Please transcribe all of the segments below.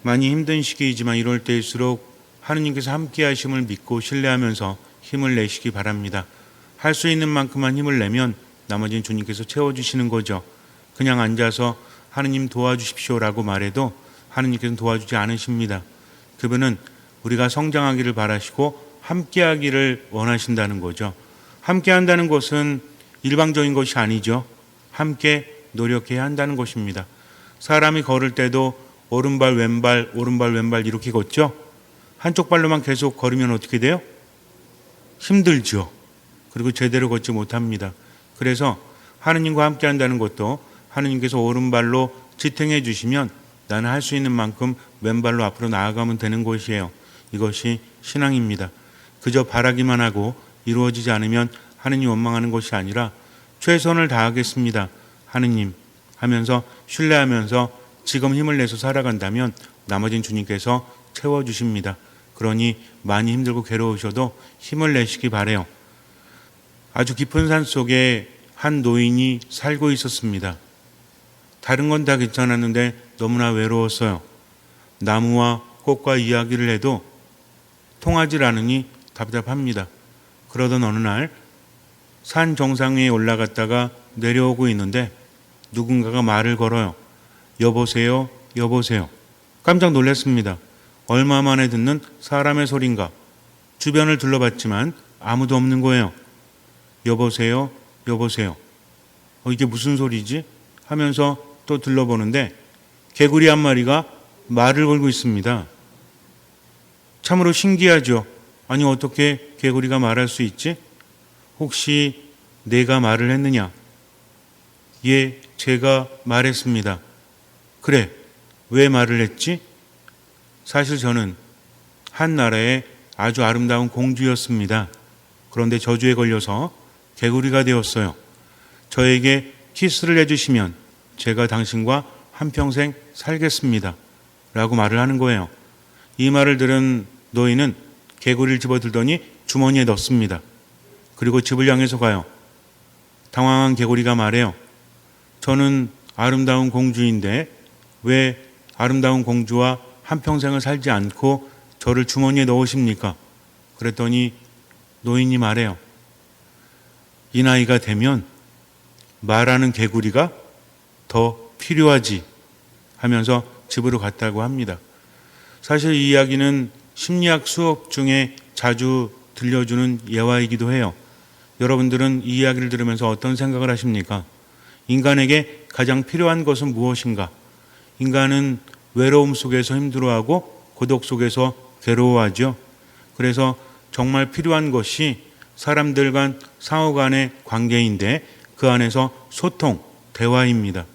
많이 힘든 시기이지만 이럴 때일수록 하느님께서 함께 하심을 믿고 신뢰하면서 힘을 내시기 바랍니다. 할 수 있는 만큼만 힘을 내면 나머지는 주님께서 채워주시는 거죠. 그냥 앉아서 하느님 도와주십시오라고 말해도 하느님께서는 도와주지 않으십니다. 그분은 우리가 성장하기를 바라시고 함께하기를 원하신다는 거죠. 함께한다는 것은 일방적인 것이 아니죠. 함께 노력해야 한다는 것입니다. 사람이 걸을 때도 오른발 왼발 오른발 왼발 이렇게 걷죠. 한쪽 발로만 계속 걸으면 어떻게 돼요? 힘들죠. 그리고 제대로 걷지 못합니다. 그래서 하느님과 함께 한다는 것도 하느님께서 오른발로 지탱해 주시면 나는 할 수 있는 만큼 왼발로 앞으로 나아가면 되는 것이에요. 이것이 신앙입니다. 그저 바라기만 하고 이루어지지 않으면 하느님 원망하는 것이 아니라 최선을 다하겠습니다. 하느님 하면서 신뢰하면서 지금 힘을 내서 살아간다면 나머지는 주님께서 채워주십니다. 그러니 많이 힘들고 괴로우셔도 힘을 내시기 바라요. 아주 깊은 산 속에 한 노인이 살고 있었습니다. 다른 건 다 괜찮았는데 너무나 외로웠어요. 나무와 꽃과 이야기를 해도 통하지 않으니 답답합니다. 그러던 어느 날 산 정상에 올라갔다가 내려오고 있는데 누군가가 말을 걸어요. 여보세요, 여보세요. 깜짝 놀랐습니다. 얼마 만에 듣는 사람의 소린가. 주변을 둘러봤지만 아무도 없는 거예요. 여보세요, 여보세요. 이게 무슨 소리지? 하면서 또 둘러보는데 개구리 한 마리가 말을 걸고 있습니다. 참으로 신기하죠. 아니 어떻게 개구리가 말할 수 있지? 혹시 내가 말을 했느냐? 예, 제가 말했습니다. 그래, 왜 말을 했지? 사실 저는 한 나라의 아주 아름다운 공주였습니다. 그런데 저주에 걸려서 개구리가 되었어요. 저에게 키스를 해주시면 제가 당신과 한평생 살겠습니다. 라고 말을 하는 거예요. 이 말을 들은 노인은 개구리를 집어들더니 주머니에 넣습니다. 그리고 집을 향해서 가요. 당황한 개구리가 말해요. 저는 아름다운 공주인데 왜 아름다운 공주와 한평생을 살지 않고 저를 주머니에 넣으십니까? 그랬더니 노인이 말해요. 이 나이가 되면 말하는 개구리가 더 필요하지 하면서 집으로 갔다고 합니다. 사실 이 이야기는 심리학 수업 중에 자주 들려주는 예화이기도 해요. 여러분들은 이 이야기를 들으면서 어떤 생각을 하십니까? 인간에게 가장 필요한 것은 무엇인가? 인간은 외로움 속에서 힘들어하고 고독 속에서 괴로워하죠. 그래서 정말 필요한 것이 사람들 간 상호 간의 관계인데 그 안에서 소통, 대화입니다.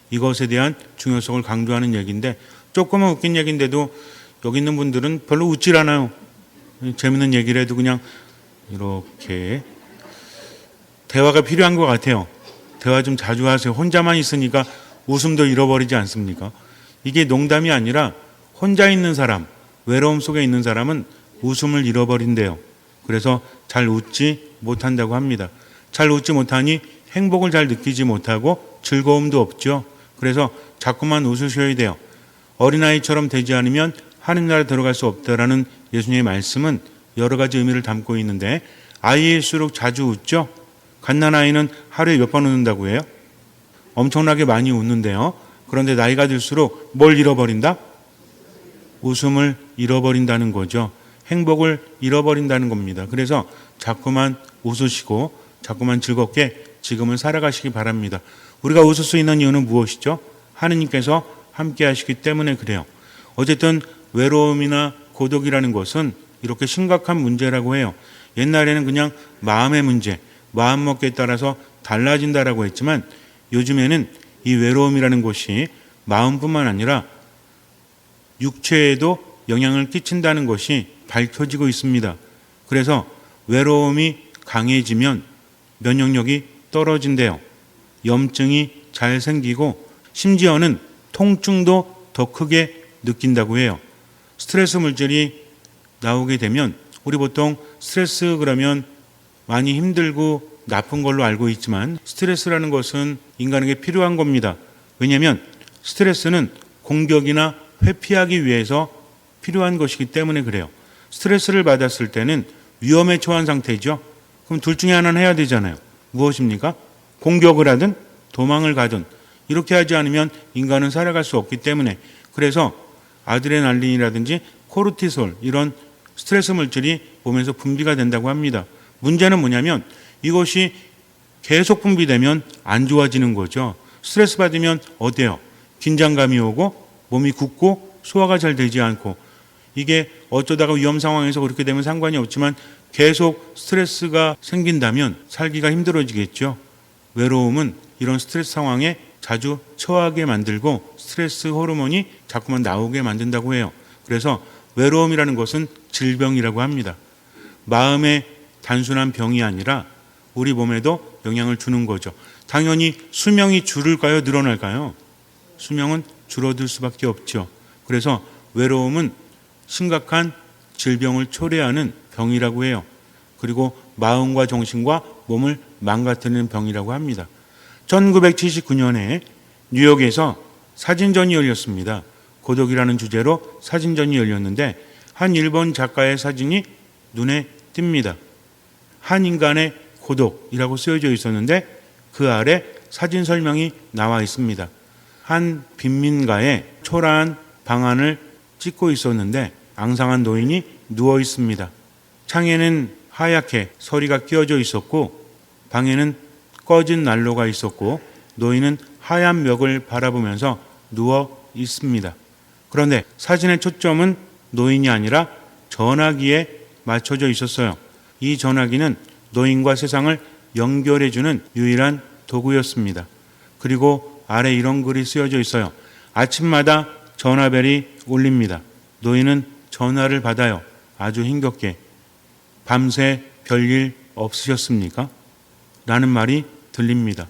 이것에 대한 중요성을 강조하는 얘기인데 조금은 웃긴 얘기인데도 여기 있는 분들은 별로 웃질 않아요. 재밌는 얘기를 해도 그냥 이렇게 대화가 필요한 것 같아요. 대화 좀 자주 하세요. 혼자만 있으니까 웃음도 잃어버리지 않습니까? 이게 농담이 아니라 혼자 있는 사람, 외로움 속에 있는 사람은 웃음을 잃어버린대요. 그래서 잘 웃지 못한다고 합니다. 잘 웃지 못하니 행복을 잘 느끼지 못하고 즐거움도 없죠. 그래서 자꾸만 웃으셔야 돼요. 어린아이처럼 되지 않으면 하느님 나라에 들어갈 수 없다라는 예수님의 말씀은 여러 가지 의미를 담고 있는데 아이일수록 자주 웃죠. 갓난아이는 하루에 몇 번 웃는다고 해요? 엄청나게 많이 웃는데요. 그런데 나이가 들수록 뭘 잃어버린다? 웃음을 잃어버린다는 거죠. 행복을 잃어버린다는 겁니다. 그래서 자꾸만 웃으시고 자꾸만 즐겁게 지금을 살아가시기 바랍니다. 우리가 웃을 수 있는 이유는 무엇이죠? 하느님께서 함께 하시기 때문에 그래요. 어쨌든 외로움이나 고독이라는 것은 이렇게 심각한 문제라고 해요. 옛날에는 그냥 마음의 문제, 마음먹기에 따라서 달라진다라고 했지만 요즘에는 이 외로움이라는 것이 마음뿐만 아니라 육체에도 영향을 끼친다는 것이 밝혀지고 있습니다. 그래서 외로움이 강해지면 면역력이 떨어진대요. 염증이 잘 생기고 심지어는 통증도 더 크게 느낀다고 해요. 스트레스 물질이 나오게 되면 우리 보통 스트레스 그러면 많이 힘들고 나쁜 걸로 알고 있지만 스트레스라는 것은 인간에게 필요한 겁니다. 왜냐하면 스트레스는 공격이나 회피하기 위해서 필요한 것이기 때문에 그래요. 스트레스를 받았을 때는 위험에 처한 상태죠. 그럼 둘 중에 하나는 해야 되잖아요. 무엇입니까? 공격을 하든 도망을 가든. 이렇게 하지 않으면 인간은 살아갈 수 없기 때문에, 그래서 아드레날린이라든지 코르티솔, 이런 스트레스 물질이 몸에서 분비가 된다고 합니다. 문제는 뭐냐면 이것이 계속 분비되면 안 좋아지는 거죠. 스트레스 받으면 어때요? 긴장감이 오고 몸이 굳고 소화가 잘 되지 않고, 이게 어쩌다가 위험 상황에서 그렇게 되면 상관이 없지만 계속 스트레스가 생긴다면 살기가 힘들어지겠죠. 외로움은 이런 스트레스 상황에 자주 처하게 만들고 스트레스 호르몬이 자꾸만 나오게 만든다고 해요. 그래서 외로움이라는 것은 질병이라고 합니다. 마음의 단순한 병이 아니라 우리 몸에도 영향을 주는 거죠. 당연히 수명이 줄을까요? 늘어날까요? 수명은 줄어들 수밖에 없죠. 그래서 외로움은 심각한 질병을 초래하는 병이라고 해요. 그리고 마음과 정신과 몸을 망가뜨리는 병이라고 합니다. 1979년에 뉴욕에서 사진전이 열렸습니다. 고독이라는 주제로 사진전이 열렸는데 한 일본 작가의 사진이 눈에 띕니다. 한 인간의 고독이라고 쓰여져 있었는데 그 아래 사진 설명이 나와 있습니다. 한 빈민가에 초라한 방안을 찍고 있었는데 앙상한 노인이 누워 있습니다. 창에는 하얗게 서리가 끼어져 있었고 방에는 꺼진 난로가 있었고 노인은 하얀 벽을 바라보면서 누워 있습니다. 그런데 사진의 초점은 노인이 아니라 전화기에 맞춰져 있었어요. 이 전화기는 노인과 세상을 연결해주는 유일한 도구였습니다. 그리고 아래 이런 글이 쓰여져 있어요. 아침마다 전화벨이 울립니다. 노인은 전화를 받아요. 아주 힘겹게. 밤새 별일 없으셨습니까? 라는 말이 들립니다.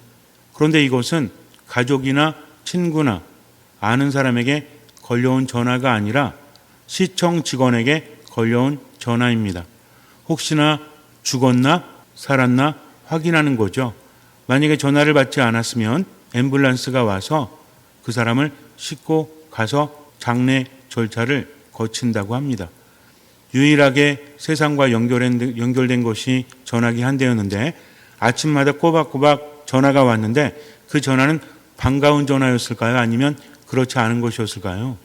그런데 이것은 가족이나 친구나 아는 사람에게 걸려온 전화가 아니라 시청 직원에게 걸려온 전화입니다. 혹시나 죽었나 살았나 확인하는 거죠. 만약에 전화를 받지 않았으면 앰뷸런스가 와서 그 사람을 싣고 가서 장례 절차를 거친다고 합니다. 유일하게 세상과 연결된 것이 전화기 한 대였는데 아침마다 꼬박꼬박 전화가 왔는데 그 전화는 반가운 전화였을까요? 아니면 그렇지 않은 것이었을까요?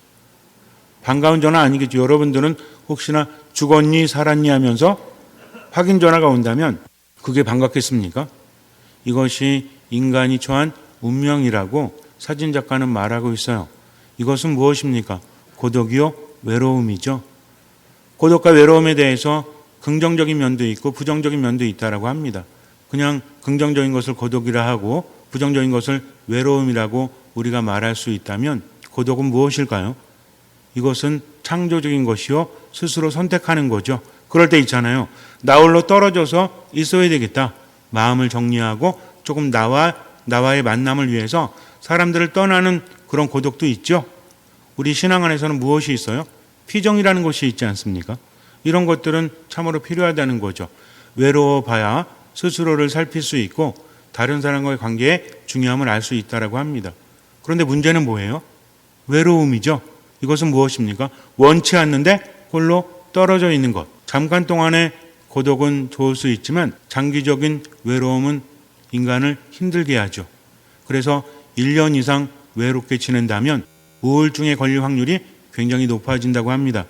반가운 전화 아니겠죠. 여러분들은 혹시나 죽었니 살았니 하면서 확인 전화가 온다면 그게 반갑겠습니까? 이것이 인간이 처한 운명이라고 사진작가는 말하고 있어요. 이것은 무엇입니까? 고독이요? 외로움이죠. 고독과 외로움에 대해서 긍정적인 면도 있고 부정적인 면도 있다라고 합니다. 그냥 긍정적인 것을 고독이라 하고 부정적인 것을 외로움이라고 우리가 말할 수 있다면 고독은 무엇일까요? 이것은 창조적인 것이요 스스로 선택하는 거죠. 그럴 때 있잖아요. 나 홀로 떨어져서 있어야 되겠다. 마음을 정리하고 조금 나와의 만남을 위해서 사람들을 떠나는 그런 고독도 있죠. 우리 신앙 안에서는 무엇이 있어요? 피정이라는 것이 있지 않습니까? 이런 것들은 참으로 필요하다는 거죠. 외로워봐야 스스로를 살필 수 있고 다른 사람과의 관계의 중요함을 알 수 있다라고 합니다. 그런데 문제는 뭐예요? 외로움이죠. 이것은 무엇입니까? 원치 않는데 홀로 떨어져 있는 것. 잠깐 동안의 고독은 좋을 수 있지만 장기적인 외로움은 인간을 힘들게 하죠. 그래서 1년 이상 외롭게 지낸다면 우울증에 걸릴 확률이 굉장히 높아진다고 합니다.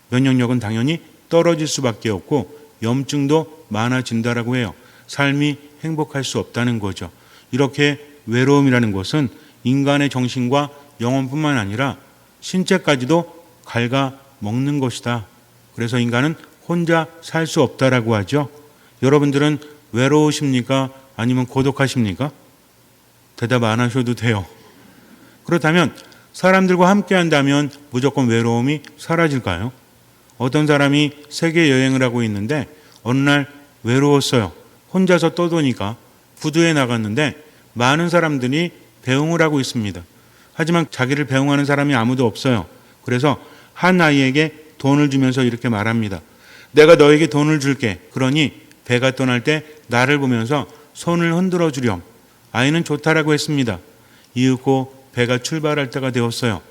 면역력은 당연히 떨어질 수밖에 없고 염증도 많아진다라고 해요. 삶이 행복할 수 없다는 거죠. 이렇게 외로움이라는 것은 인간의 정신과 영혼뿐만 아니라 신체까지도 갉아먹는 것이다. 그래서 인간은 혼자 살 수 없다라고 하죠. 여러분들은 외로우십니까? 아니면 고독하십니까? 대답 안 하셔도 돼요. 그렇다면 사람들과 함께 한다면 무조건 외로움이 사라질까요? 어떤 사람이 세계 여행을 하고 있는데 어느 날 외로웠어요. 혼자서 떠도니까 부두에 나갔는데 많은 사람들이 배웅을 하고 있습니다. 하지만 자기를 배웅하는 사람이 아무도 없어요. 그래서 한 아이에게 돈을 주면서 이렇게 말합니다. 내가 너에게 돈을 줄게. 그러니 배가 떠날 때 나를 보면서 손을 흔들어 주렴. 아이는 좋다라고 했습니다. 이윽고 배가 출발할 때가 되었어요.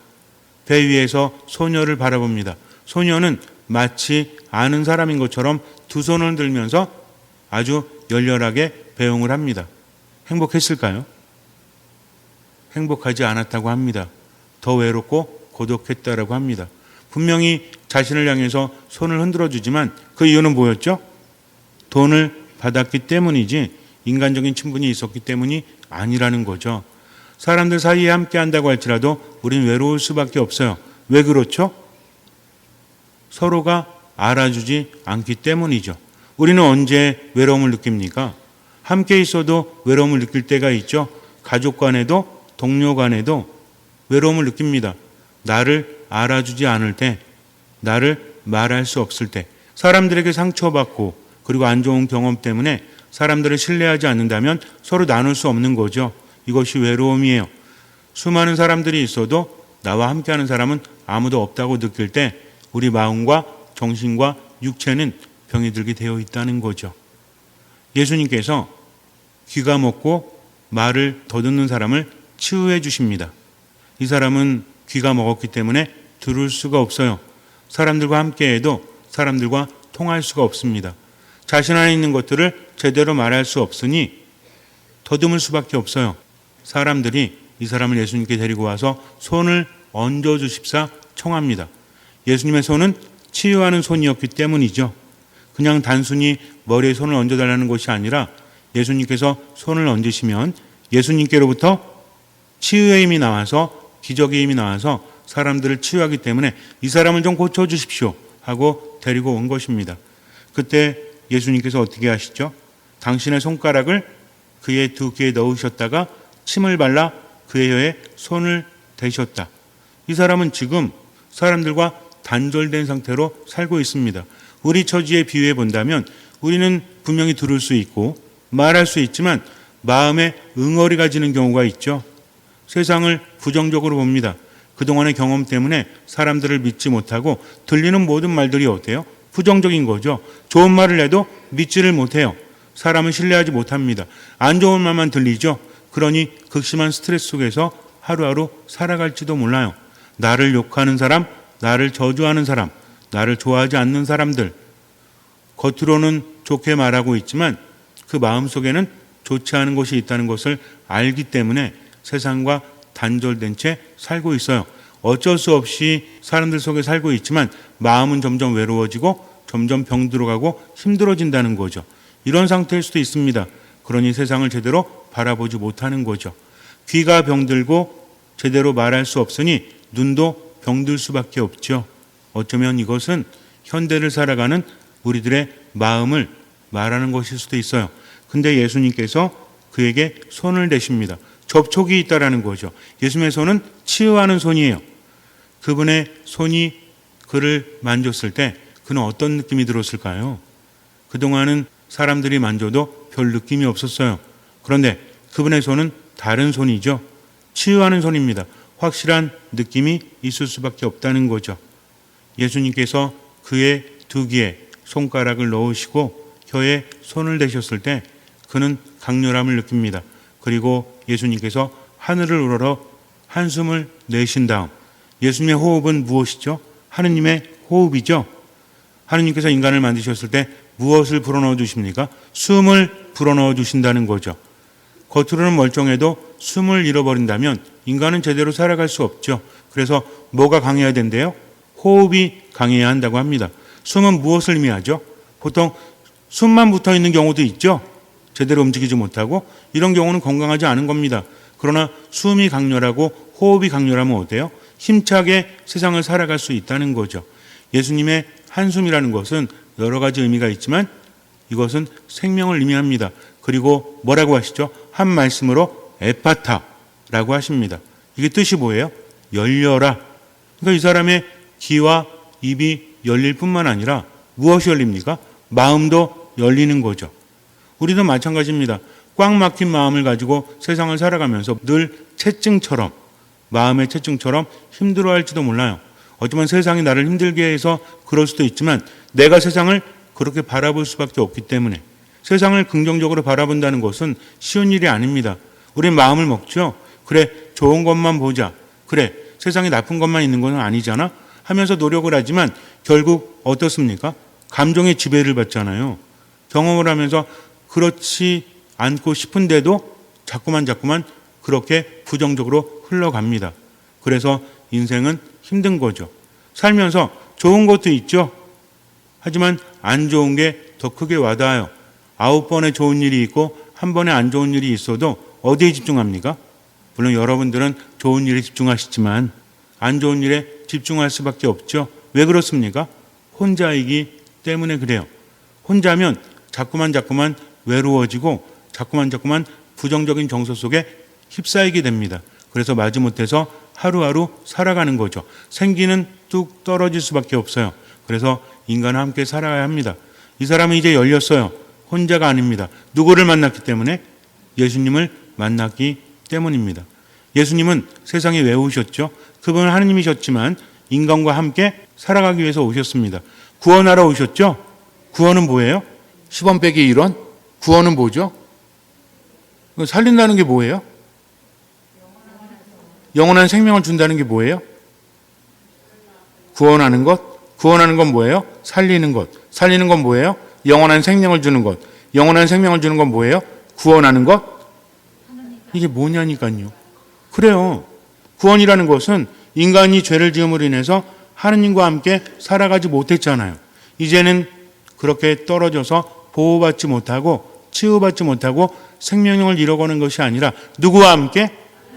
배 위에서 소녀를 바라봅니다. 소녀는 마치 아는 사람인 것처럼 두 손을 들면서 아주 열렬하게 배웅을 합니다. 행복했을까요? 행복하지 않았다고 합니다. 더 외롭고 고독했다라고 합니다. 분명히 자신을 향해서 손을 흔들어 주지만 그 이유는 뭐였죠? 돈을 받았기 때문이지 인간적인 친분이 있었기 때문이 아니라는 거죠. 사람들 사이에 함께 한다고 할지라도 우린 외로울 수밖에 없어요. 왜 그렇죠? 서로가 알아주지 않기 때문이죠. 우리는 언제 외로움을 느낍니까? 함께 있어도 외로움을 느낄 때가 있죠. 가족 간에도 동료 간에도 외로움을 느낍니다. 나를 알아주지 않을 때, 나를 말할 수 없을 때, 사람들에게 상처받고 그리고 안 좋은 경험 때문에 사람들을 신뢰하지 않는다면 서로 나눌 수 없는 거죠. 이것이 외로움이에요. 수많은 사람들이 있어도 나와 함께하는 사람은 아무도 없다고 느낄 때 우리 마음과 정신과 육체는 병이 들게 되어 있다는 거죠. 예수님께서 귀가 먹고 말을 더듬는 사람을 치유해 주십니다. 이 사람은 귀가 먹었기 때문에 들을 수가 없어요. 사람들과 함께해도 사람들과 통할 수가 없습니다. 자신 안에 있는 것들을 제대로 말할 수 없으니 더듬을 수밖에 없어요. 사람들이 이 사람을 예수님께 데리고 와서 손을 얹어 주십사 청합니다. 예수님의 손은 치유하는 손이었기 때문이죠. 그냥 단순히 머리에 손을 얹어달라는 것이 아니라 예수님께서 손을 얹으시면 예수님께로부터 치유의 힘이 나와서 기적의 힘이 나와서 사람들을 치유하기 때문에 이 사람을 좀 고쳐주십시오 하고 데리고 온 것입니다. 그때 예수님께서 어떻게 하시죠? 당신의 손가락을 그의 두 귀에 넣으셨다가 침을 발라 그의 혀에 손을 대셨다. 이 사람은 지금 사람들과 단절된 상태로 살고 있습니다. 우리 처지에 비유해 본다면 우리는 분명히 들을 수 있고 말할 수 있지만 마음에 응어리가 지는 경우가 있죠. 세상을 부정적으로 봅니다. 그동안의 경험 때문에 사람들을 믿지 못하고 들리는 모든 말들이 어때요? 부정적인 거죠. 좋은 말을 해도 믿지를 못해요. 사람을 신뢰하지 못합니다. 안 좋은 말만 들리죠. 그러니 극심한 스트레스 속에서 하루하루 살아갈지도 몰라요. 나를 욕하는 사람, 나를 저주하는 사람, 나를 좋아하지 않는 사람들, 겉으로는 좋게 말하고 있지만 그 마음속에는 좋지 않은 것이 있다는 것을 알기 때문에 세상과 단절된 채 살고 있어요. 어쩔 수 없이 사람들 속에 살고 있지만 마음은 점점 외로워지고 점점 병들어가고 힘들어진다는 거죠. 이런 상태일 수도 있습니다. 그러니 세상을 제대로 바라보지 못하는 거죠. 귀가 병들고 제대로 말할 수 없으니 눈도 병들 수밖에 없죠. 어쩌면 이것은 현대를 살아가는 우리들의 마음을 말하는 것일 수도 있어요. 근데 예수님께서 그에게 손을 대십니다. 접촉이 있다라는 거죠. 예수님의 손은 치유하는 손이에요. 그분의 손이 그를 만졌을 때 그는 어떤 느낌이 들었을까요? 그동안은 사람들이 만져도 별 느낌이 없었어요. 그런데 그분의 손은 다른 손이죠. 치유하는 손입니다. 확실한 느낌이 있을 수밖에 없다는 거죠. 예수님께서 그의 두 귀에 손가락을 넣으시고 혀에 손을 대셨을 때 그는 강렬함을 느낍니다. 그리고 예수님께서 하늘을 우러러 한숨을 내신 다음 예수님의 호흡은 무엇이죠? 하느님의 호흡이죠. 하느님께서 인간을 만드셨을 때 무엇을 불어넣어 주십니까? 숨을 불어넣어 주신다는 거죠. 겉으로는 멀쩡해도 숨을 잃어버린다면 인간은 제대로 살아갈 수 없죠. 그래서 뭐가 강해야 된대요? 호흡이 강해야 한다고 합니다. 숨은 무엇을 의미하죠? 보통 숨만 붙어 있는 경우도 있죠. 제대로 움직이지 못하고 이런 경우는 건강하지 않은 겁니다. 그러나 숨이 강렬하고 호흡이 강렬하면 어때요? 힘차게 세상을 살아갈 수 있다는 거죠. 예수님의 한숨이라는 것은 여러 가지 의미가 있지만 이것은 생명을 의미합니다. 그리고 뭐라고 하시죠? 한 말씀으로 에파타라고 하십니다. 이게 뜻이 뭐예요? 열려라. 그러니까 이 사람의 귀와 입이 열릴 뿐만 아니라 무엇이 열립니까? 마음도 열리는 거죠. 우리도 마찬가지입니다. 꽉 막힌 마음을 가지고 세상을 살아가면서 늘 채증처럼 마음의 채증처럼 힘들어할지도 몰라요. 어쩌면 세상이 나를 힘들게 해서 그럴 수도 있지만 내가 세상을 그렇게 바라볼 수밖에 없기 때문에 세상을 긍정적으로 바라본다는 것은 쉬운 일이 아닙니다. 우린 마음을 먹죠. 그래, 좋은 것만 보자. 그래, 세상에 나쁜 것만 있는 건 아니잖아 하면서 노력을 하지만 결국 어떻습니까? 감정의 지배를 받잖아요. 경험을 하면서 그렇지 않고 싶은데도 자꾸만 그렇게 부정적으로 흘러갑니다. 그래서 인생은 힘든 거죠. 살면서 좋은 것도 있죠. 하지만 안 좋은 게 더 크게 와닿아요. 9번의 좋은 일이 있고 1번의 안 좋은 일이 있어도 어디에 집중합니까? 물론 여러분들은 좋은 일에 집중하시지만 안 좋은 일에 집중할 수밖에 없죠. 왜 그렇습니까? 혼자이기 때문에 그래요. 혼자면 자꾸만 외로워지고 자꾸만 부정적인 정서 속에 휩싸이게 됩니다. 그래서 마지못해서 하루하루 살아가는 거죠. 생기는 뚝 떨어질 수밖에 없어요. 그래서 인간은 함께 살아야 합니다. 이 사람은 이제 열렸어요. 혼자가 아닙니다. 누구를 만났기 때문에? 예수님을 만났기 때문입니다. 예수님은 세상에 왜 오셨죠? 그분은 하느님이셨지만 인간과 함께 살아가기 위해서 오셨습니다. 구원하러 오셨죠? 구원은 뭐예요? 10원 빼기 1원? 구원은 뭐죠? 살린다는 게 뭐예요? 영원한 생명을 준다는 게 뭐예요? 구원하는 것? 구원하는 건 뭐예요? 살리는 것. 살리는 건 뭐예요? 영원한 생명을 주는 것. 영원한 생명을 주는 건 뭐예요? 구원하는 것? 이게 뭐냐니까요. 그래요. 구원이라는 것은 인간이 죄를 지음으로 인해서 하느님과 함께 살아가지 못했잖아요. 이제는 그렇게 떨어져서 보호받지 못하고 치유받지 못하고 생명력을 잃어가는 것이 아니라 누구와 함께?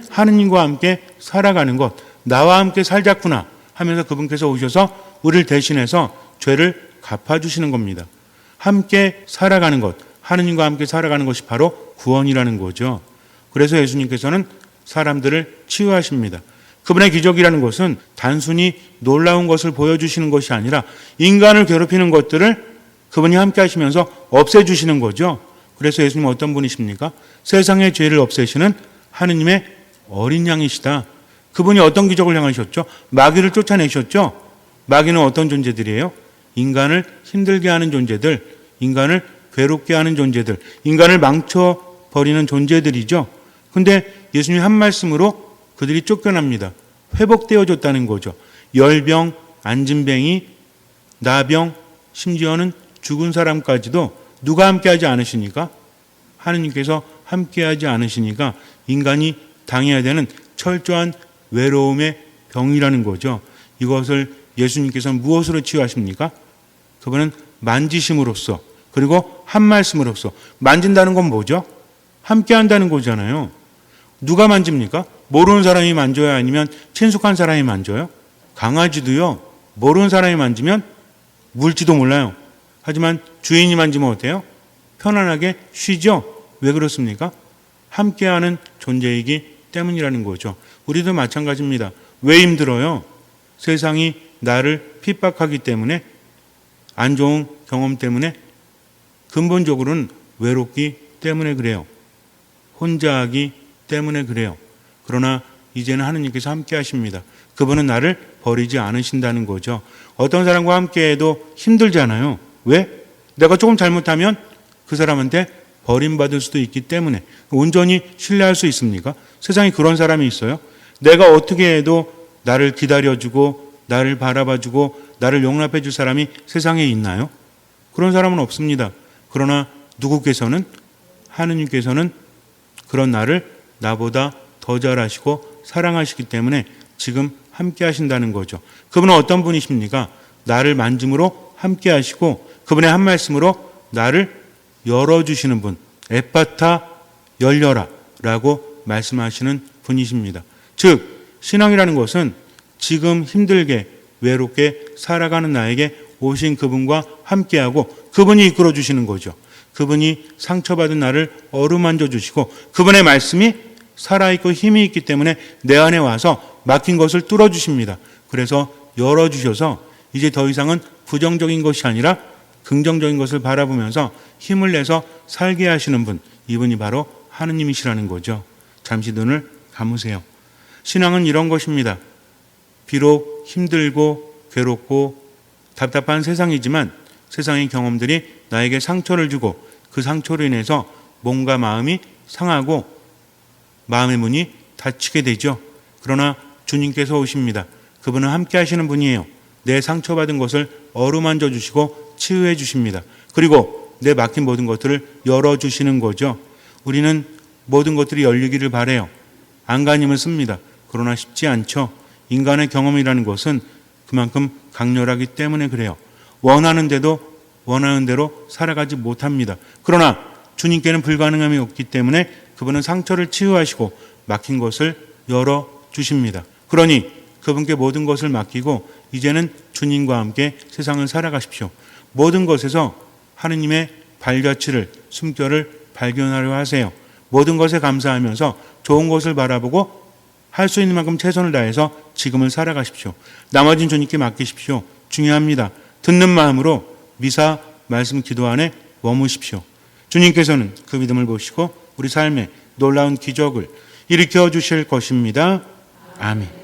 하느님과 함께 살아가는 것. 나와 함께 살자꾸나 하면서 그분께서 오셔서 우리를 대신해서 죄를 갚아주시는 겁니다. 함께 살아가는 것, 하느님과 함께 살아가는 것이 바로 구원이라는 거죠. 그래서 예수님께서는 사람들을 치유하십니다. 그분의 기적이라는 것은 단순히 놀라운 것을 보여주시는 것이 아니라 인간을 괴롭히는 것들을 그분이 함께 하시면서 없애주시는 거죠. 그래서 예수님은 어떤 분이십니까? 세상의 죄를 없애시는 하느님의 어린 양이시다. 그분이 어떤 기적을 행하셨죠? 마귀를 쫓아내셨죠? 마귀는 어떤 존재들이에요? 인간을 힘들게 하는 존재들, 인간을 괴롭게 하는 존재들, 인간을 망쳐버리는 존재들이죠. 근데 예수님 한 말씀으로 그들이 쫓겨납니다. 회복되어졌다는 거죠. 열병, 안진뱅이, 나병, 심지어는 죽은 사람까지도 누가 함께하지 않으시니까? 하느님께서 함께하지 않으시니까 인간이 당해야 되는 철저한 외로움의 병이라는 거죠. 이것을 예수님께서는 무엇으로 치유하십니까? 그분은 만지심으로써 그리고 한 말씀으로써. 만진다는 건 뭐죠? 함께 한다는 거잖아요. 누가 만집니까? 모르는 사람이 만져요? 아니면 친숙한 사람이 만져요? 강아지도요. 모르는 사람이 만지면 물지도 몰라요. 하지만 주인이 만지면 어때요? 편안하게 쉬죠? 왜 그렇습니까? 함께하는 존재이기 때문이라는 거죠. 우리도 마찬가지입니다. 왜 힘들어요? 세상이 나를 핍박하기 때문에, 안 좋은 경험 때문에, 근본적으로는 외롭기 때문에 그래요. 혼자하기 때문에 그래요. 그러나 이제는 하느님께서 함께 하십니다. 그분은 나를 버리지 않으신다는 거죠. 어떤 사람과 함께해도 힘들잖아요. 왜? 내가 조금 잘못하면 그 사람한테 버림받을 수도 있기 때문에. 온전히 신뢰할 수 있습니까? 세상에 그런 사람이 있어요? 내가 어떻게 해도 나를 기다려주고 나를 바라봐주고 나를 용납해줄 사람이 세상에 있나요? 그런 사람은 없습니다. 그러나 누구께서는, 하느님께서는 그런 나를 나보다 더 잘하시고 사랑하시기 때문에 지금 함께 하신다는 거죠. 그분은 어떤 분이십니까? 나를 만짐으로 함께 하시고 그분의 한 말씀으로 나를 열어주시는 분. 에파타, 열려라 라고 말씀하시는 분이십니다. 즉 신앙이라는 것은 지금 힘들게 외롭게 살아가는 나에게 오신 그분과 함께하고 그분이 이끌어주시는 거죠. 그분이 상처받은 나를 어루만져 주시고 그분의 말씀이 살아있고 힘이 있기 때문에 내 안에 와서 막힌 것을 뚫어주십니다. 그래서 열어주셔서 이제 더 이상은 부정적인 것이 아니라 긍정적인 것을 바라보면서 힘을 내서 살게 하시는 분, 이분이 바로 하느님이시라는 거죠. 잠시 눈을 감으세요. 신앙은 이런 것입니다. 비록 힘들고 괴롭고 답답한 세상이지만 세상의 경험들이 나에게 상처를 주고 그 상처로 인해서 몸과 마음이 상하고 마음의 문이 닫히게 되죠. 그러나 주님께서 오십니다. 그분은 함께 하시는 분이에요. 내 상처받은 것을 어루만져 주시고 치유해 주십니다. 그리고 내 막힌 모든 것들을 열어주시는 거죠. 우리는 모든 것들이 열리기를 바라요. 안간힘을 씁니다. 그러나 쉽지 않죠. 인간의 경험이라는 것은 그만큼 강렬하기 때문에 그래요. 원하는 대로 살아가지 못합니다. 그러나 주님께는 불가능함이 없기 때문에 그분은 상처를 치유하시고 막힌 것을 열어주십니다. 그러니 그분께 모든 것을 맡기고 이제는 주님과 함께 세상을 살아가십시오. 모든 것에서 하느님의 발자취를, 숨결을 발견하려 하세요. 모든 것에 감사하면서 좋은 것을 바라보고 할 수 있는 만큼 최선을 다해서 지금을 살아가십시오. 나머진 주님께 맡기십시오. 중요합니다. 듣는 마음으로 미사, 말씀, 기도 안에 머무십시오. 주님께서는 그 믿음을 보시고 우리 삶에 놀라운 기적을 일으켜 주실 것입니다. 아멘.